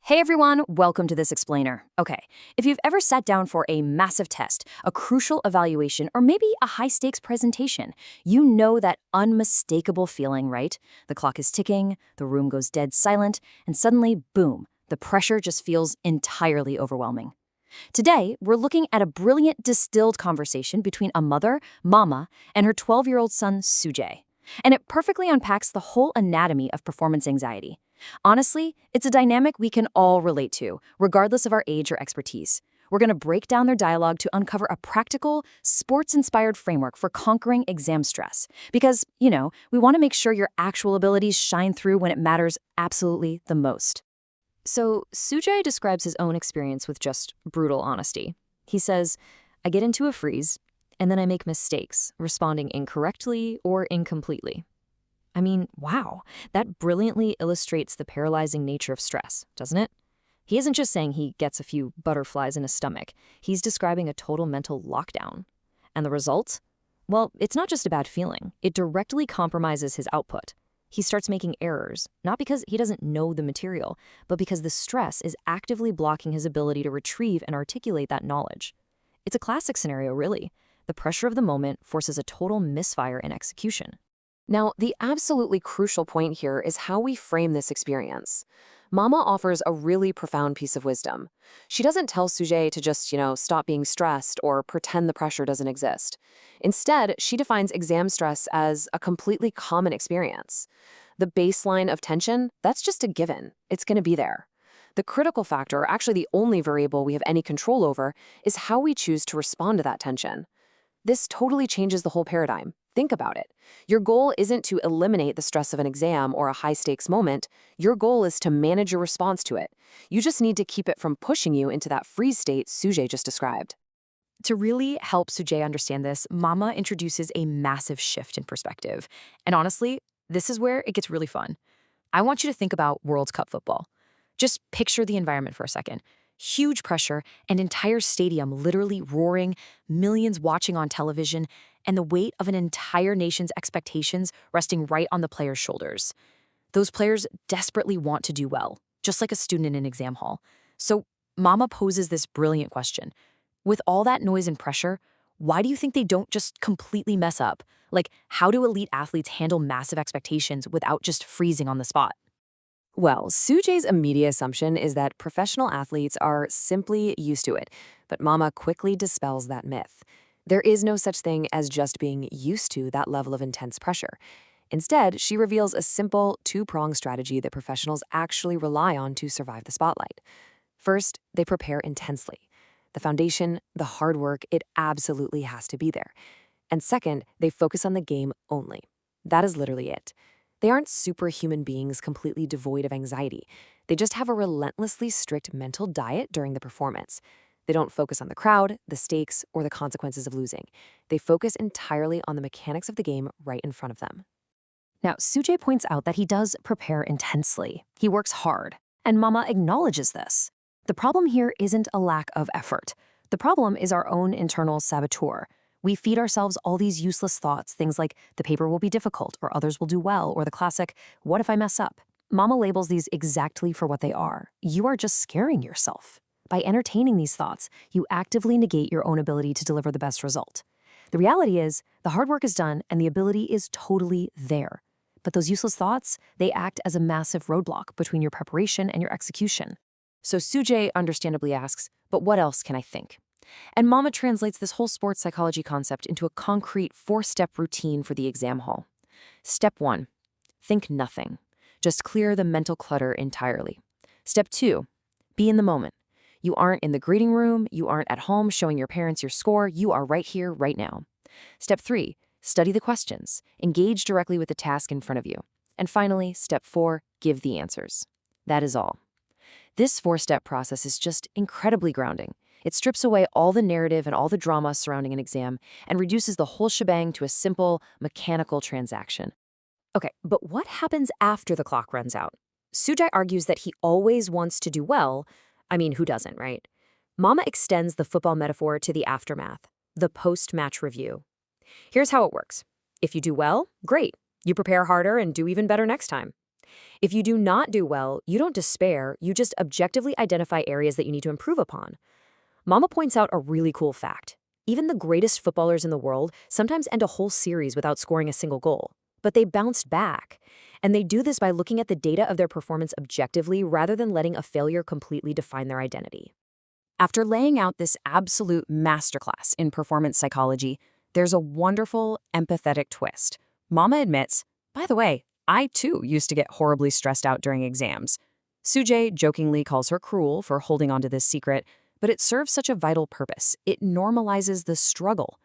Hey everyone, welcome to This Explainer. Okay, if you've ever sat down for a massive test, a crucial evaluation, or maybe a high-stakes presentation, you know that unmistakable feeling, right? The clock is ticking, the room goes dead silent, and suddenly, boom, the pressure just feels entirely overwhelming. Today, we're looking at a brilliant distilled conversation between a mother, Mama, and her 12-year-old son, Sujay. And it perfectly unpacks the whole anatomy of performance anxiety. Honestly, it's a dynamic we can all relate to, regardless of our age or expertise. We're going to break down their dialogue to uncover a practical, sports-inspired framework for conquering exam stress. Because, we want to make sure your actual abilities shine through when it matters absolutely the most. So, Sujay describes his own experience with just brutal honesty. He says, I get into a freeze, and then I make mistakes, responding incorrectly or incompletely. I mean, wow, that brilliantly illustrates the paralyzing nature of stress, doesn't it? He isn't just saying he gets a few butterflies in his stomach. He's describing a total mental lockdown. And the result? Well, it's not just a bad feeling. It directly compromises his output. He starts making errors, not because he doesn't know the material, but because the stress is actively blocking his ability to retrieve and articulate that knowledge. It's a classic scenario, really. The pressure of the moment forces a total misfire in execution. Now, the absolutely crucial point here is how we frame this experience. Mama offers a really profound piece of wisdom. She doesn't tell Sujay to just, stop being stressed or pretend the pressure doesn't exist. Instead, she defines exam stress as a completely common experience. The baseline of tension, that's just a given. It's going to be there. The critical factor, actually the only variable we have any control over, is how we choose to respond to that tension. This totally changes the whole paradigm. Think about it. Your goal isn't to eliminate the stress of an exam or a high-stakes moment. Your goal is to manage your response to it. You just need to keep it from pushing you into that freeze state Sujay just described. To really help Sujay understand this, Mama introduces a massive shift in perspective. And honestly, this is where it gets really fun. I want you to think about World Cup football. Just picture the environment for a second. Huge pressure, an entire stadium literally roaring, millions watching on television, and the weight of an entire nation's expectations resting right on the players' shoulders. Those players desperately want to do well, just like a student in an exam hall. So Mama poses this brilliant question. With all that noise and pressure, why do you think they don't just completely mess up? Like, how do elite athletes handle massive expectations without just freezing on the spot? Well, Sujay's immediate assumption is that professional athletes are simply used to it, but Mama quickly dispels that myth. There is no such thing as just being used to that level of intense pressure. Instead, she reveals a simple, two-pronged strategy that professionals actually rely on to survive the spotlight. First, they prepare intensely. The foundation, the hard work, it absolutely has to be there. And second, they focus on the game only. That is literally it. They aren't superhuman beings completely devoid of anxiety. They just have a relentlessly strict mental diet during the performance. They don't focus on the crowd, the stakes, or the consequences of losing. They focus entirely on the mechanics of the game right in front of them. Now, Sujay points out that he does prepare intensely. He works hard, and Mama acknowledges this. The problem here isn't a lack of effort. The problem is our own internal saboteur. We feed ourselves all these useless thoughts, things like the paper will be difficult, or others will do well, or the classic, what if I mess up? Mama labels these exactly for what they are. You are just scaring yourself. By entertaining these thoughts, you actively negate your own ability to deliver the best result. The reality is, the hard work is done and the ability is totally there. But those useless thoughts, they act as a massive roadblock between your preparation and your execution. So Sujay understandably asks, but what else can I think? And Mama translates this whole sports psychology concept into a concrete 4-step routine for the exam hall. Step 1, think nothing. Just clear the mental clutter entirely. Step 2, be in the moment. You aren't in the greeting room, you aren't at home showing your parents your score, you are right here, right now. Step 3, study the questions. Engage directly with the task in front of you. And finally, step 4, give the answers. That is all. This 4-step process is just incredibly grounding. It strips away all the narrative and all the drama surrounding an exam and reduces the whole shebang to a simple, mechanical transaction. Okay, but what happens after the clock runs out? Sujay argues that he always wants to do well. I mean, who doesn't, right? Mama extends the football metaphor to the aftermath, the post-match review. Here's how it works. If you do well, great. You prepare harder and do even better next time. If you do not do well, you don't despair, you just objectively identify areas that you need to improve upon. Mama points out a really cool fact. Even the greatest footballers in the world sometimes end a whole series without scoring a single goal. But they bounced back. And they do this by looking at the data of their performance objectively rather than letting a failure completely define their identity. After laying out this absolute masterclass in performance psychology, there's a wonderful, empathetic twist. Mama admits, by the way, I too used to get horribly stressed out during exams. Sujay jokingly calls her cruel for holding onto this secret, but it serves such a vital purpose. It normalizes the struggle.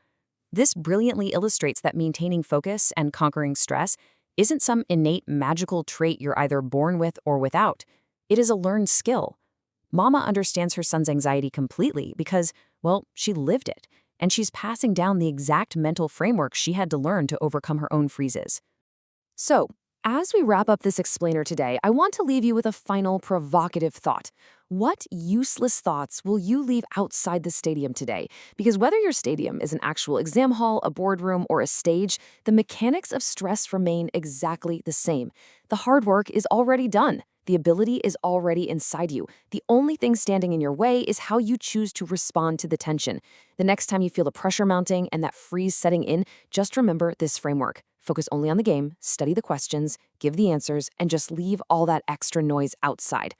This brilliantly illustrates that maintaining focus and conquering stress isn't some innate magical trait you're either born with or without. It is a learned skill. Mama understands her son's anxiety completely because, well, she lived it, and she's passing down the exact mental framework she had to learn to overcome her own freezes. So, as we wrap up this explainer today, I want to leave you with a final provocative thought. What useless thoughts will you leave outside the stadium today? Because whether your stadium is an actual exam hall, a boardroom, or a stage, the mechanics of stress remain exactly the same. The hard work is already done. The ability is already inside you. The only thing standing in your way is how you choose to respond to the tension. The next time you feel the pressure mounting and that freeze setting in, just remember this framework. Focus only on the game, study the questions, give the answers, and just leave all that extra noise outside.